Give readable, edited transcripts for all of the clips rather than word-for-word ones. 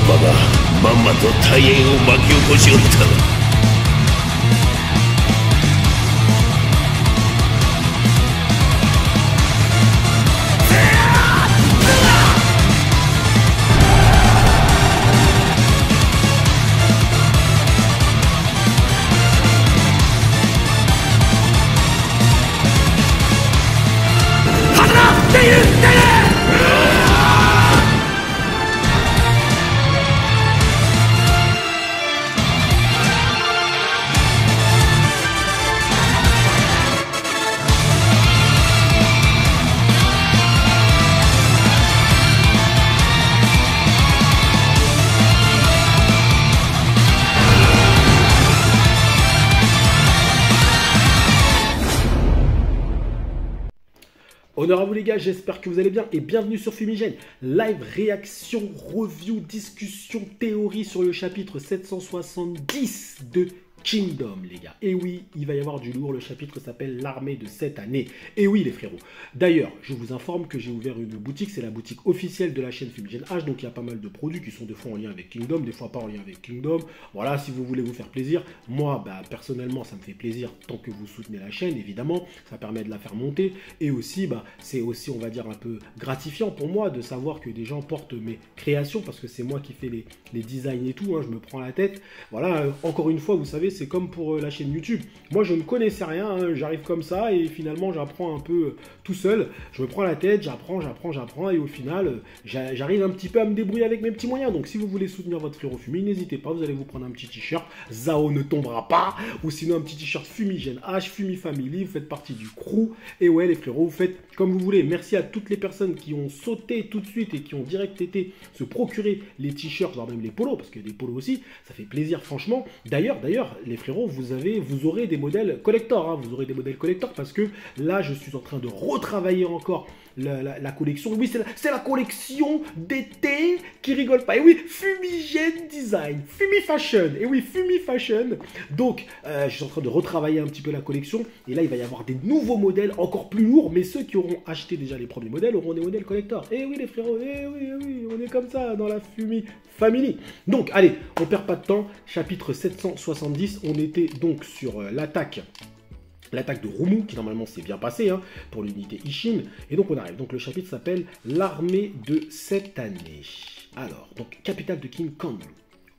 パがまんまと大変を巻き起こしおった。Honneur à vous les gars, j'espère que vous allez bien et bienvenue sur Fumigène. Live, réaction, review, discussion, théorie sur le chapitre 770 de Kingdom les gars. Et oui, il va y avoir du lourd, le chapitre s'appelle l'armée de cette année. Et oui les frérots. D'ailleurs, je vous informe que j'ai ouvert une boutique, c'est la boutique officielle de la chaîne Fumigène H, donc il y a pas mal de produits qui sont des fois en lien avec Kingdom, des fois pas en lien avec Kingdom. Voilà, si vous voulez vous faire plaisir, moi personnellement ça me fait plaisir tant que vous soutenez la chaîne, évidemment, ça permet de la faire monter. Et aussi, c'est aussi on va dire un peu gratifiant pour moi de savoir que des gens portent mes créations, parce que c'est moi qui fais les designs et tout, hein, je me prends la tête. Voilà, encore une fois, vous savez, c'est comme pour la chaîne YouTube. Moi, je ne connaissais rien, hein, j'arrive comme ça et finalement, j'apprends un peu tout seul. Je me prends la tête, j'apprends et au final, j'arrive un petit peu à me débrouiller avec mes petits moyens. Donc, si vous voulez soutenir votre frérot Fumi, n'hésitez pas, vous allez vous prendre un petit t-shirt, Zao ne tombera pas, ou sinon un petit t-shirt Fumigène H, Fumi Family, vous faites partie du crew. Et ouais, les frérots, vous faites comme vous voulez. Merci à toutes les personnes qui ont sauté tout de suite et qui ont direct été se procurer les t-shirts, voire même les polos, parce qu'il y a des polos aussi, ça fait plaisir franchement. D'ailleurs, les frérots, vous aurez des modèles collector, hein, vous aurez des modèles collector parce que là, je suis en train de retravailler encore la collection. Oui, c'est la collection d'été qui rigole pas. Et oui, Fumigène Design, Fumi Fashion. Et oui, Fumi Fashion. Donc, je suis en train de retravailler un petit peu la collection. Et là, il va y avoir des nouveaux modèles encore plus lourds. Mais ceux qui auront acheté déjà les premiers modèles auront des modèles collector. Et oui, les frérots, et oui, on est comme ça dans la Fumi Family. Donc, allez, on perd pas de temps. Chapitre 770, on était donc sur l'attaque de Rumu, qui normalement s'est bien passé hein, pour l'unité Ishin. Et donc on arrive. Donc le chapitre s'appelle l'armée de cette année. Alors, donc capitale de King Kanlu.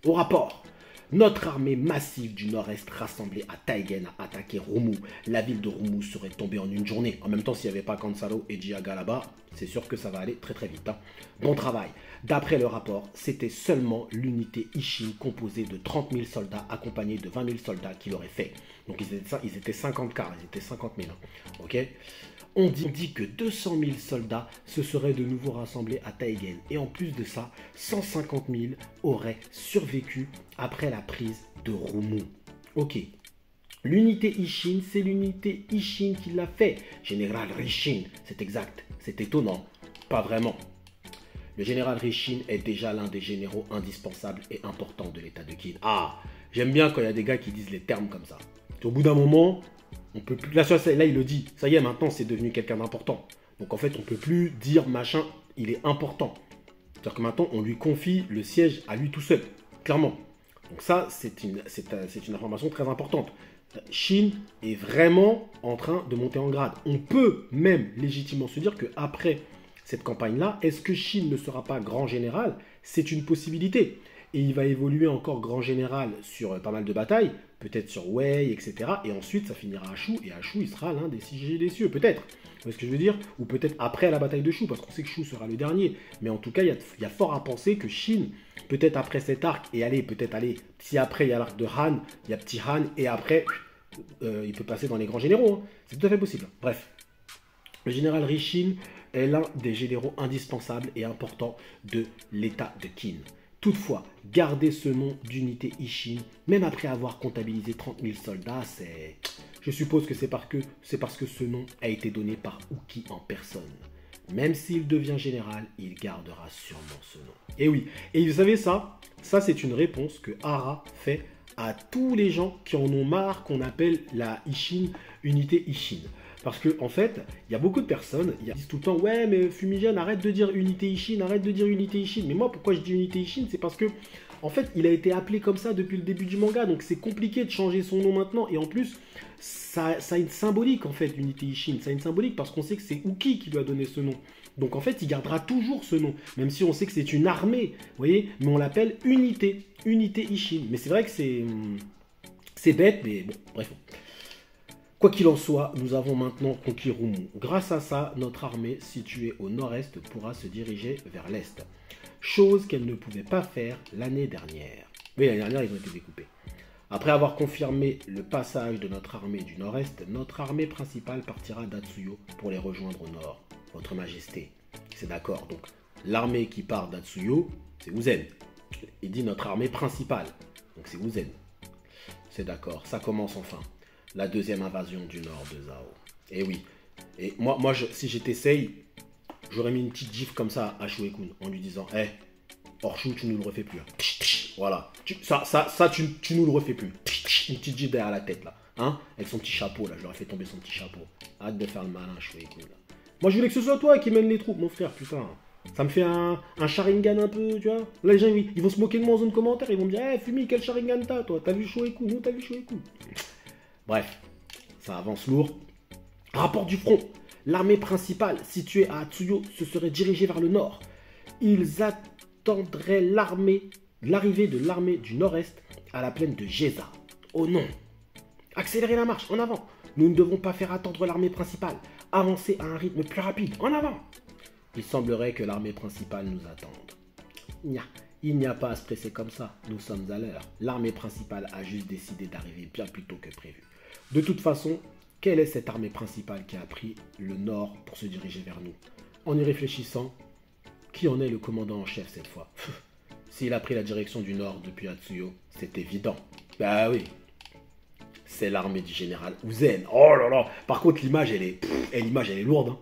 Au rapport. Notre armée massive du nord-est rassemblée à Taigen a attaqué Rumu. La ville de Rumu serait tombée en une journée. En même temps, s'il n'y avait pas Kansaro et Jiaga là-bas, c'est sûr que ça va aller très très vite. Hein. Bon travail. D'après le rapport, c'était seulement l'unité Ishin composée de 30 000 soldats accompagnés de 20 000 soldats qui l'auraient fait. Donc ils étaient 50 cars, ils étaient 50 000. Hein. Ok. On dit que 200 000 soldats se seraient de nouveau rassemblés à Taigen. Et en plus de ça, 150 000 auraient survécu après la prise de Rumu. Ok. L'unité Ishin, c'est l'unité Ishin qui l'a fait. Général Rishin, c'est exact. C'est étonnant. Pas vraiment. Le général Rishin est déjà l'un des généraux indispensables et importants de l'état de Qin. Ah, j'aime bien quand il y a des gars qui disent les termes comme ça. Au bout d'un moment... on peut plus, là, il le dit, ça y est, maintenant c'est devenu quelqu'un d'important. Donc en fait, on peut plus dire machin, il est important. C'est-à-dire que maintenant, on lui confie le siège à lui tout seul, clairement. Donc ça, c'est une information très importante. Shin est vraiment en train de monter en grade. On peut même légitimement se dire qu'après cette campagne-là, est-ce que Shin ne sera pas grand général? C'est une possibilité. Et il va évoluer encore grand général sur pas mal de batailles, peut-être sur Wei, etc. Et ensuite, ça finira à Shu, et à Shu, il sera l'un des 6G des cieux, peut-être. Vous voyez ce que je veux dire? Ou peut-être après la bataille de Shu, parce qu'on sait que Shu sera le dernier. Mais en tout cas, il y a fort à penser que Shin, peut-être après cet arc, et si après il y a l'arc de Han, il y a petit Han, et après, il peut passer dans les grands généraux. Hein. C'est tout à fait possible. Bref. Le général Rishin est l'un des généraux indispensables et importants de l'état de Qin. Toutefois, garder ce nom d'unité Ishin, même après avoir comptabilisé 30 000 soldats, je suppose que c'est parce que ce nom a été donné par Uki en personne. Même s'il devient général, il gardera sûrement ce nom. Et oui, et vous savez ça c'est une réponse que Hara fait à tous les gens qui en ont marre qu'on appelle la Ishin unité Ishin. Parce que en fait, il y a beaucoup de personnes, ils disent tout le temps, ouais, mais Fumigène, arrête de dire Unité Ishin, arrête de dire Unité Ishin. Mais moi, pourquoi je dis Unité Ishin? C'est parce que, en fait, il a été appelé comme ça depuis le début du manga, donc c'est compliqué de changer son nom maintenant. Et en plus, ça a une symbolique, en fait, Unité Ishin. Ça a une symbolique parce qu'on sait que c'est Uki qui lui a donné ce nom. Donc en fait, il gardera toujours ce nom, même si on sait que c'est une armée, vous voyez, mais on l'appelle Unité Ishin. Mais c'est vrai que c'est bête, mais bon, bref. Quoi qu'il en soit, nous avons maintenant conquis Rumu. Grâce à ça, notre armée, située au nord-est, pourra se diriger vers l'est. Chose qu'elle ne pouvait pas faire l'année dernière. Oui, l'année dernière, ils ont été découpés. Après avoir confirmé le passage de notre armée du nord-est, notre armée principale partira d'Atsuyo pour les rejoindre au nord. Votre Majesté, c'est d'accord. Donc, l'armée qui part d'Atsuyo, c'est Uzen. Il dit notre armée principale. Donc, c'est Uzen. C'est d'accord, ça commence enfin. La deuxième invasion du nord de Zao. Et oui. Et moi si j'étais Sei, j'aurais mis une petite gifle comme ça à Shuekun en lui disant hé, Horshu, tu nous le refais plus. Hein. Voilà. Tu nous le refais plus. Une petite gifle derrière la tête là. Hein, avec son petit chapeau là. Je leur ai fait tomber son petit chapeau. Hâte de faire le malin, Shuekun là. Moi je voulais que ce soit toi qui mène les troupes, mon frère, putain. Ça me fait un Sharingan un peu, tu vois. Là les gens ils vont se moquer de moi en zone commentaire. Ils vont me dire hé, Fumi, quel Sharingan t'as toi? T'as vu Shuekun? Nous t'as vu Shuekun? Bref, ça avance lourd. Rapport du front. L'armée principale, située à Atsuyo, se serait dirigée vers le nord. Ils attendraient l'arrivée de l'armée du nord-est à la plaine de Geza. Oh non! Accélérez la marche, en avant. Nous ne devons pas faire attendre l'armée principale. Avancez à un rythme plus rapide, en avant. Il semblerait que l'armée principale nous attende. Il n'y a pas à se presser comme ça, nous sommes à l'heure. L'armée principale a juste décidé d'arriver bien plus tôt que prévu. De toute façon, quelle est cette armée principale qui a pris le nord pour se diriger vers nous? En y réfléchissant, qui en est le commandant en chef cette fois? S'il a pris la direction du nord depuis Atsuyo, c'est évident. Bah oui, c'est l'armée du général Uzen. Oh là là. Par contre, l'image, elle est lourde. Hein.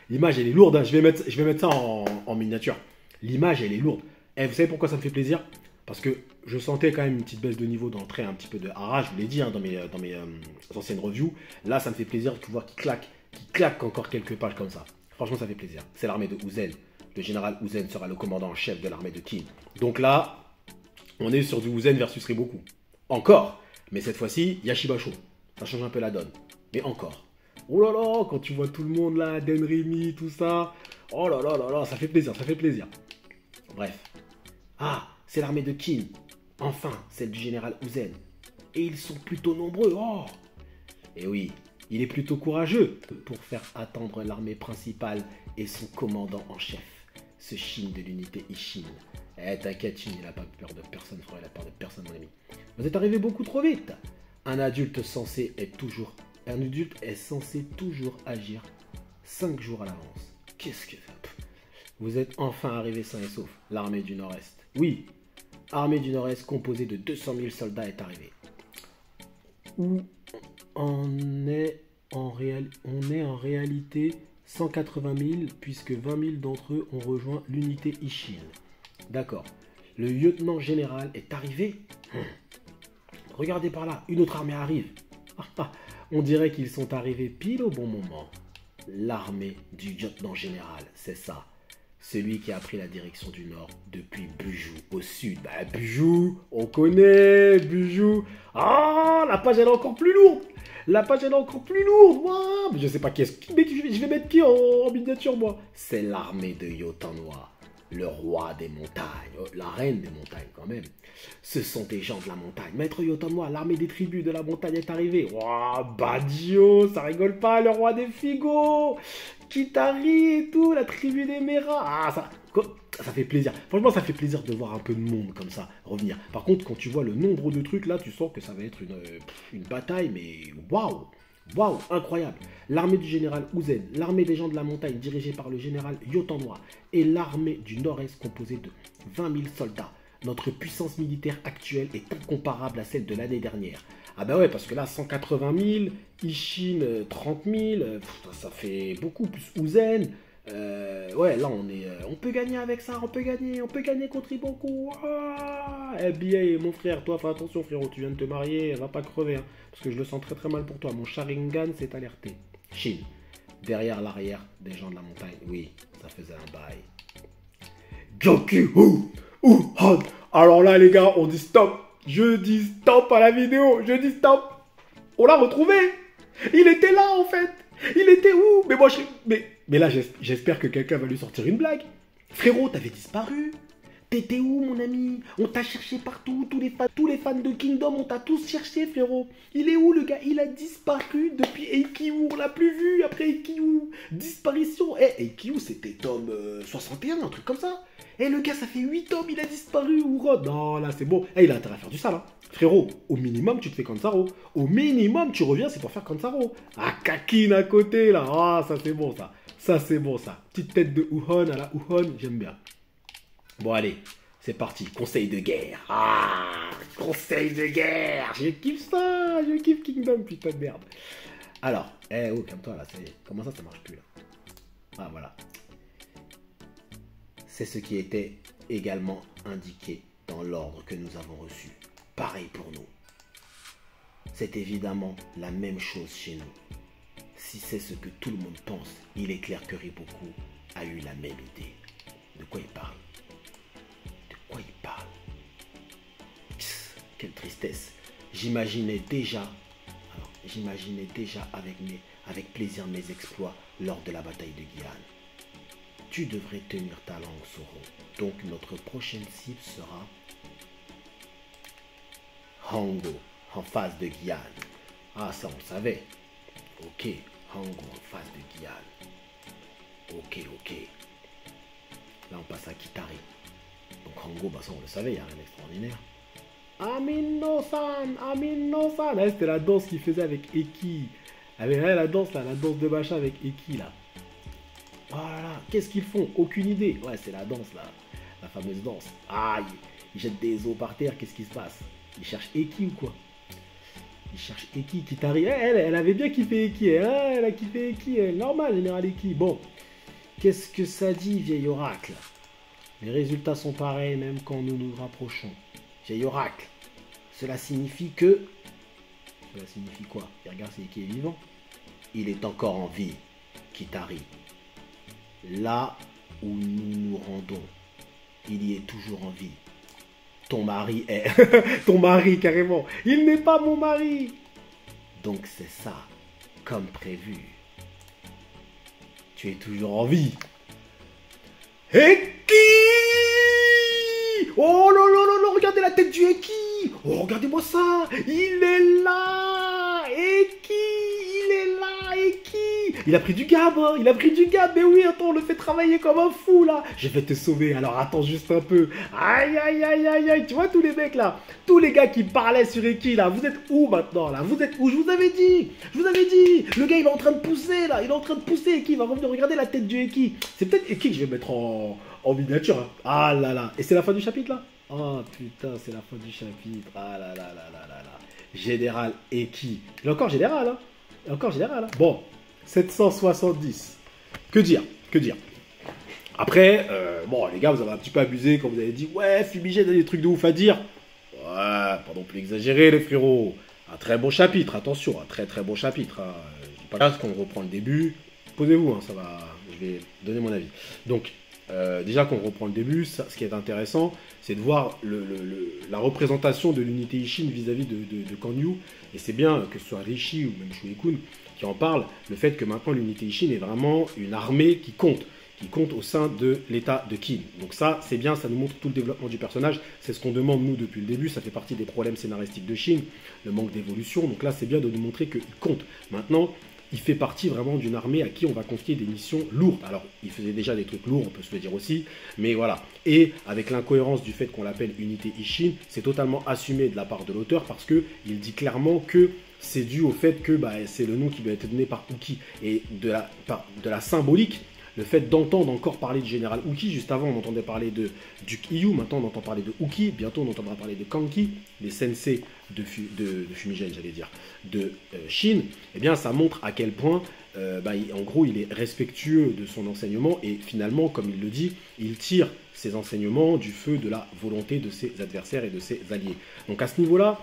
L'image, elle est lourde. Hein. Je vais mettre ça en miniature. L'image, elle est lourde. Et vous savez pourquoi ça me fait plaisir? Parce que je sentais quand même une petite baisse de niveau d'entrée, un petit peu de hara, je vous l'ai dit hein, dans mes anciennes reviews. Là, ça me fait plaisir de voir qu'il claque encore quelques pages comme ça. Franchement, ça fait plaisir. C'est l'armée de Uzen. Le général Uzen sera le commandant en chef de l'armée de Kin. Donc là, on est sur du Uzen versus Riboku. Encore. Mais cette fois-ci, Yashibasho. Ça change un peu la donne. Mais encore. Oh là là, quand tu vois tout le monde là, Denrimi, tout ça. Oh là là là là, ça fait plaisir, ça fait plaisir. Bref. Ah, c'est l'armée de Kin. Enfin, celle du général Uzen. Et ils sont plutôt nombreux. Oh. Et oui, il est plutôt courageux pour faire attendre l'armée principale et son commandant en chef. Ce Shin de l'unité Ishin. Eh, t'inquiète, Shin, il n'a pas peur de personne, frère, il a peur de personne, mon ami. Vous êtes arrivé beaucoup trop vite. Un adulte est censé toujours agir 5 jours à l'avance. Qu'est-ce que ça? Vous êtes enfin arrivé sain et sauf, l'armée du Nord-Est. Oui, armée du Nord-Est composée de 200 000 soldats est arrivée. Où on est en réalité 180 000, puisque 20 000 d'entre eux ont rejoint l'unité Ishin. D'accord. Le lieutenant général est arrivé. Regardez par là, une autre armée arrive. On dirait qu'ils sont arrivés pile au bon moment. L'armée du lieutenant général, c'est ça. Celui qui a pris la direction du nord depuis Buju au sud. Bah Buju, on connaît Buju. Ah, la page elle est encore plus lourde. La page elle est encore plus lourde. Wow. Je sais pas qui est-ce. Mais je vais mettre qui en miniature moi? C'est l'armée de Yotanwa. Le roi des montagnes, la reine des montagnes quand même. Ce sont des gens de la montagne. Maître Yotanwa, l'armée des tribus de la montagne est arrivée. Waouh, Badio, ça rigole pas, le roi des figos. Kitari et tout, la tribu des Mera. Ah, ça fait plaisir. Franchement, ça fait plaisir de voir un peu de monde comme ça revenir. Par contre, quand tu vois le nombre de trucs là, tu sens que ça va être une bataille, mais waouh. Waouh, incroyable. L'armée du général Uzen, l'armée des gens de la montagne dirigée par le général Yotanwa et l'armée du nord-est composée de 20 000 soldats. Notre puissance militaire actuelle est incomparable à celle de l'année dernière. Ah bah ouais, parce que là, 180 000, Ishin 30 000, ça fait beaucoup, plus Uzen. Ouais, là, on peut gagner avec ça, on peut gagner contre Iboku. Ah, NBA, mon frère, toi, fais attention, frérot, tu viens de te marier, va pas crever, hein, parce que je le sens très très mal pour toi. Mon Sharingan s'est alerté. Shin, derrière l'arrière des gens de la montagne. Oui, ça faisait un bail. Gyaku Uhon. Alors là, les gars, on dit stop. Je dis stop à la vidéo. Je dis stop. On l'a retrouvé. Il était là, en fait. Il était où? Mais moi, mais là, j'espère que quelqu'un va lui sortir une blague. Frérot, t'avais disparu. T'étais où, mon ami? On t'a cherché partout. Tous les fans de Kingdom, on t'a tous cherché, frérot. Il est où, le gars? Il a disparu depuis Eikyu. On l'a plus vu après Eikyu. Disparition. Eikyu, c'était tome 61, un truc comme ça. Le gars, ça fait 8 tomes, il a disparu. Non, là, c'est bon. Il a intérêt à faire du sale, hein. Frérot, au minimum, tu te fais Kansaro. Au minimum, tu reviens, c'est pour faire Kansaro. Ah, Kakin à côté, là. Ah, ça, c'est bon, ça. Ça, c'est bon, ça. Petite tête de Uhon à la Uhon, j'aime bien. Bon, allez, c'est parti. Conseil de guerre. Ah, conseil de guerre. Je kiffe ça. Je kiffe Kingdom, putain de merde. Alors, calme-toi, là. Comment ça marche plus, là? Ah, voilà. C'est ce qui était également indiqué dans l'ordre que nous avons reçu. Pareil pour nous. C'est évidemment la même chose chez nous. Si c'est ce que tout le monde pense, il est clair que Riboku a eu la même idée. De quoi il parle? De quoi il parle? Psst, quelle tristesse. J'imaginais déjà avec plaisir mes exploits lors de la bataille de Gyan. Tu devrais tenir ta langue, Zoro. Donc notre prochaine cible sera Hango, en face de Gyan. Ah, ça on le savait. Ok, Hango en face de Gyan. Ok. Là on passe à Kitari. Donc Hango, bah ça on le savait, il n'y a rien d'extraordinaire. Amino-san. Là c'était la danse qu'il faisait avec Eki. La danse de machin avec Eki là. Voilà, qu'est-ce qu'ils font? Aucune idée. Ouais, c'est la danse là, la fameuse danse. Aïe, ils jettent des os par terre, qu'est-ce qui se passe? Ils cherchent Eki ou quoi? Ils cherchent Eki, Kitari. Elle avait bien kiffé Eki, elle a kiffé Eki, normal, général Eki. Bon, qu'est-ce que ça dit, vieil oracle? Les résultats sont pareils même quand nous nous rapprochons. Vieil oracle, cela signifie que... Cela signifie quoi? Regarde, c'est Eki est vivant. Il est encore en vie, Kitari. Là où nous nous rendons, il y est toujours en vie. Ton mari est... Ton mari, carrément. Il n'est pas mon mari. Donc c'est ça, comme prévu. Tu es toujours en vie. Eki! Oh là là là là, regardez la tête du Eki! Oh, regardez-moi ça! Il est là! Eki! Il est là, Eki! Il a pris du gab, hein! Il a pris du gab! Mais oui, attends, on le fait travailler comme un fou, là! Je vais te sauver, alors attends juste un peu. Aïe, aïe, aïe, aïe, aïe! Tu vois tous les mecs, là? Tous les gars qui parlaient sur Eki, là! Vous êtes où, maintenant, là? Vous êtes où? Je vous avais dit! Je vous avais dit! Le gars, il est en train de pousser, là! Il est en train de pousser, Eki! Il va revenir regarder la tête du Eki! C'est peut-être Eki que je vais mettre en miniature, hein. Ah là là! Et c'est la fin du chapitre, là? Oh putain, c'est la fin du chapitre. Ah là là là là là là. Général Eki. Il est encore général, hein. Il est encore général, hein. Bon, 770. Que dire? Après, bon, les gars, vous avez un petit peu abusé quand vous avez dit, ouais, Fumigène a des trucs de ouf à dire. Ouais, pas non plus exagéré, les frérots. Un très bon chapitre, attention, un très très bon chapitre. Hein. Je dis pas là, qu'on reprend le début. Posez-vous, hein, ça va. Je vais donner mon avis. Donc, déjà qu'on reprend le début, ce qui est intéressant, c'est de voir la représentation de l'unité Ishin vis-à-vis de Kanyu. Et c'est bien que ce soit Rishi ou même Shueikun qui en parle, le fait que maintenant l'unité Ishin est vraiment une armée qui compte au sein de l'état de Kin. Donc ça, c'est bien, ça nous montre tout le développement du personnage. C'est ce qu'on demande, nous, depuis le début. Ça fait partie des problèmes scénaristiques de Shin, le manque d'évolution. Donc là, c'est bien de nous montrer qu'il compte. Maintenant, il fait partie vraiment d'une armée à qui on va confier des missions lourdes. Alors, il faisait déjà des trucs lourds, on peut se le dire aussi, mais voilà. Et avec l'incohérence du fait qu'on l'appelle unité Ishin, c'est totalement assumé de la part de l'auteur parce qu'il dit clairement que c'est dû au fait que c'est le nom qui lui a été donné par Uki. Et de la symbolique, le fait d'entendre encore parler du général Uki, juste avant on entendait parler de Duke Iyu, maintenant on entend parler de Uki, bientôt on entendra parler de Kanki, les sensei de Fumigène, j'allais dire, de Shin, eh bien ça montre à quel point, en gros, il est respectueux de son enseignement et finalement, comme il le dit, il tire ses enseignements du feu de la volonté de ses adversaires et de ses alliés. Donc à ce niveau-là,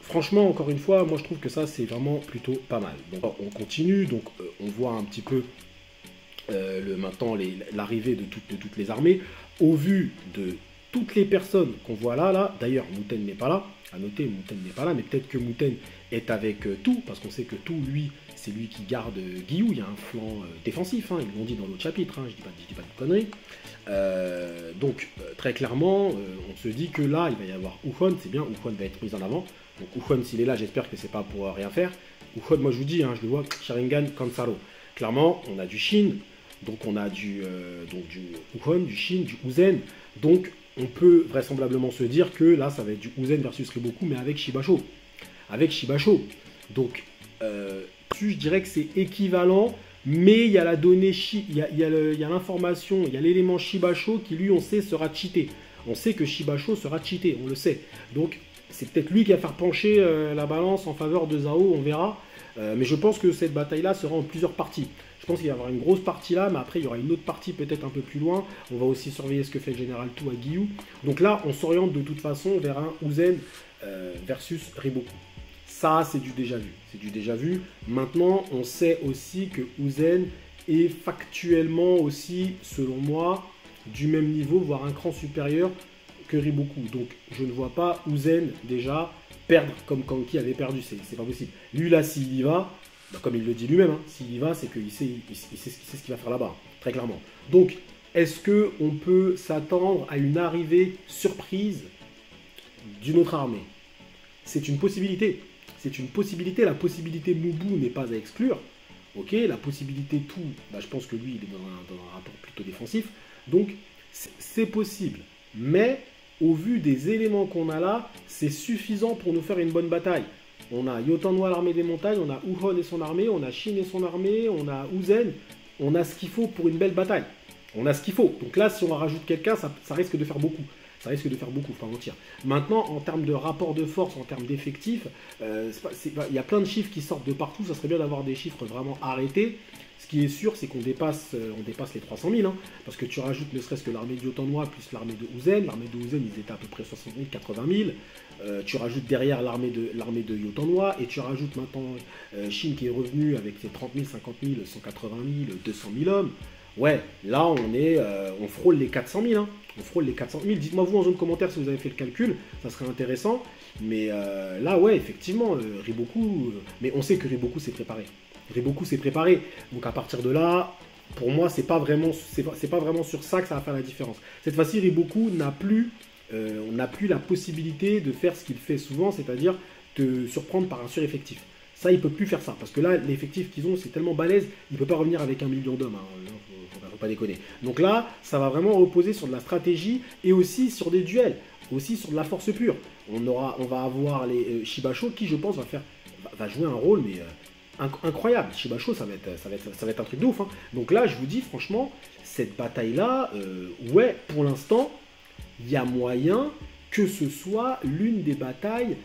franchement, encore une fois, moi je trouve que ça c'est vraiment plutôt pas mal. Bon, on continue, donc on voit un petit peu maintenant l'arrivée de toutes les armées. Au vu de toutes les personnes qu'on voit là, d'ailleurs Mouten n'est pas là, à noter Mouten n'est pas là, mais peut-être que Mouten est avec Tout, parce qu'on sait que Tout, lui, c'est lui qui garde Guiyou, il y a un flanc défensif, hein, ils l'ont dit dans l'autre chapitre, hein, je dis pas de conneries. Donc très clairement, on se dit que là, il va y avoir Wuhan, c'est bien, Wuhan va être mis en avant. Donc Wuhan, s'il est là, j'espère que c'est pas pour rien faire. Wuhan, moi je vous dis, hein, je le vois, Sharingan, Kansaro. Clairement, on a du Shin, donc on a du Wuhan, du Shin, du Uzen. Donc on peut vraisemblablement se dire que là, ça va être du Uzen versus Riboku, mais avec Shibasho. Avec Shibasho. Donc, je dirais que c'est équivalent, mais il y a la donnée, il y a l'information, il y a l'élément Shibasho qui, lui, on sait, sera cheaté. On sait que Shibasho sera cheaté, on le sait. Donc, c'est peut-être lui qui va faire pencher la balance en faveur de Zhao, on verra. Mais je pense que cette bataille-là sera en plusieurs parties. Je pense qu'il va y avoir une grosse partie là, mais après il y aura une autre partie peut-être un peu plus loin. On va aussi surveiller ce que fait le général Tout à Guiyou. Donc là, on s'oriente de toute façon vers un Uzen versus Riboku. Ça, c'est du déjà vu. C'est du déjà vu. Maintenant, on sait aussi que Uzen est factuellement aussi, selon moi, du même niveau, voire un cran supérieur que Riboku. Donc, je ne vois pas Uzen déjà perdre comme Kanki avait perdu. C'est pas possible. Lui, là, s'il y va, bah, comme il le dit lui-même, hein, s'il y va, c'est qu'il sait ce qu'il va faire là-bas, très clairement. Donc, est-ce qu'on peut s'attendre à une arrivée surprise d'une autre armée? C'est une possibilité. C'est une possibilité. La possibilité Mubu n'est pas à exclure. Ok, la possibilité Tout, bah, je pense que lui, il est dans un rapport plutôt défensif. Donc, c'est possible. Mais, au vu des éléments qu'on a là, c'est suffisant pour nous faire une bonne bataille. On a Yotanwa, l'armée des montagnes, on a Wuhan et son armée, on a Shin et son armée, on a Uzen. On a ce qu'il faut pour une belle bataille. On a ce qu'il faut. Donc là, si on rajoute quelqu'un, ça risque de faire beaucoup. Ça risque de faire beaucoup, faut pas mentir. Maintenant, en termes de rapport de force, en termes d'effectifs, il y a plein de chiffres qui sortent de partout. Ça serait bien d'avoir des chiffres vraiment arrêtés. Ce qui est sûr, c'est qu'on dépasse les 300 000. Hein, parce que tu rajoutes ne serait-ce que l'armée de Yotanwa plus l'armée de Uzen. L'armée de Uzen, ils étaient à peu près 60 000, 80 000. Tu rajoutes derrière l'armée de Yotanwa. Et tu rajoutes maintenant Shin qui est revenu avec ses 30 000, 50 000, 180 000, 200 000 hommes. Ouais, là on frôle les 400 000, hein. On frôle les 400 000. Dites-moi vous en zone commentaire si vous avez fait le calcul, ça serait intéressant. Mais là, ouais, effectivement, Riboku, mais on sait que Riboku s'est préparé. Riboku s'est préparé. Donc à partir de là, pour moi, c'est pas vraiment sur ça que ça va faire la différence. Cette fois-ci, Riboku n'a plus la possibilité de faire ce qu'il fait souvent, c'est-à-dire te surprendre par un sureffectif. Ça, il ne peut plus faire ça. Parce que là, l'effectif qu'ils ont, c'est tellement balèze, il ne peut pas revenir avec 1 million d'hommes. Hein. Faut pas déconner. Donc là, ça va vraiment reposer sur de la stratégie et aussi sur des duels. Aussi sur de la force pure. On va avoir les Shibasho qui, je pense, va jouer un rôle, mais incroyable. Shibasho, ça va être un truc de ouf. Hein. Donc là, je vous dis, franchement, cette bataille-là, ouais, pour l'instant, il y a moyen que ce soit l'une des batailles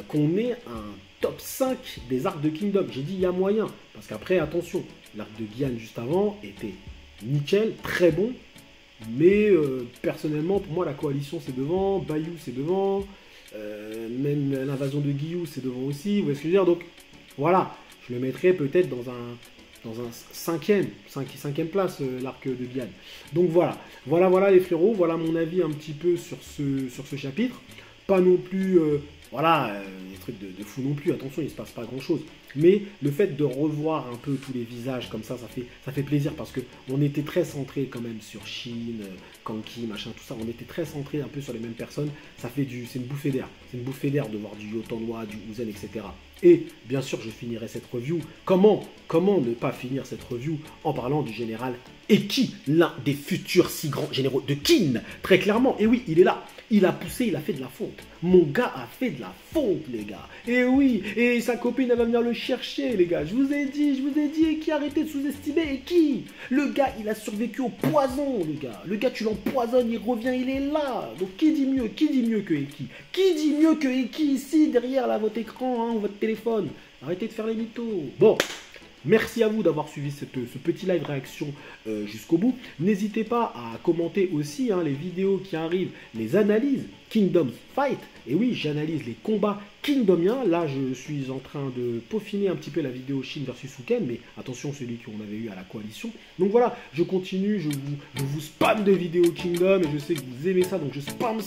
qu'on ait un top 5 des arcs de Kingdom. J'ai dit il y a moyen, parce qu'après, attention, l'arc de Guiane juste avant était nickel, très bon, mais personnellement, pour moi, la coalition c'est devant, Bayou c'est devant, même l'invasion de Guiyou c'est devant aussi, vous voyez ce que je veux dire? Donc voilà, je le mettrais peut-être dans un cinquième place, l'arc de Guiane. Donc voilà les frérots, voilà mon avis un petit peu sur ce chapitre. Pas non plus, des trucs de fou non plus, attention, il ne se passe pas grand-chose. Mais le fait de revoir un peu tous les visages comme ça fait plaisir parce qu'on était très centré quand même sur Shin, Kanki, machin, tout ça. On était très centré un peu sur les mêmes personnes. C'est une bouffée d'air. C'est une bouffée d'air de voir du Yotanwa, du Uzen, etc. Et bien sûr, je finirai cette review. Comment ne pas finir cette review en parlant du général Eki, l'un des futurs si grands généraux de Qin, très clairement. Et oui, il est là. Il a poussé, il a fait de la fonte. Mon gars a fait de la fonte, les gars. Et oui, et sa copine, elle va venir le chercher, les gars. Je vous ai dit, Eki, arrêtez de sous-estimer Eki. Le gars, il a survécu au poison, les gars. Le gars, tu l'empoisonnes, il revient, il est là. Donc, qui dit mieux que Eki? Qui dit mieux que Eki ici, derrière, là, votre écran, hein, votre téléphone? Arrêtez de faire les mythos. Bon. Merci à vous d'avoir suivi ce petit live réaction jusqu'au bout. N'hésitez pas à commenter aussi les vidéos qui arrivent, les analyses Kingdom Fight. Et oui, j'analyse les combats kingdomien. Là, je suis en train de peaufiner un petit peu la vidéo Shin versus Suken, mais attention, celui qu'on avait eu à la coalition. Donc voilà, je continue, je vous spam de vidéos Kingdom, et je sais que vous aimez ça, donc je spam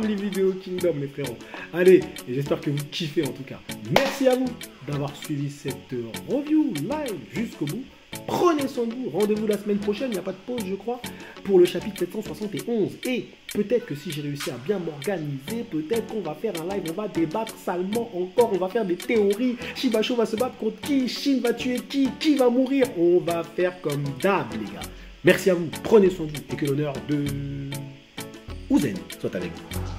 les vidéos Kingdom, mes frérots. Allez, et j'espère que vous kiffez en tout cas. Merci à vous d'avoir suivi cette review live jusqu'au bout. Prenez soin de vous, rendez-vous la semaine prochaine, il n'y a pas de pause je crois, pour le chapitre 771. Et peut-être que si j'ai réussi à bien m'organiser, peut-être qu'on va faire un live, on va débattre salement encore, on va faire des théories. Shibasho va se battre contre qui, Shin va tuer qui va mourir. On va faire comme d'hab les gars. Merci à vous, prenez soin de vous et que l'honneur de Uzen soit avec vous.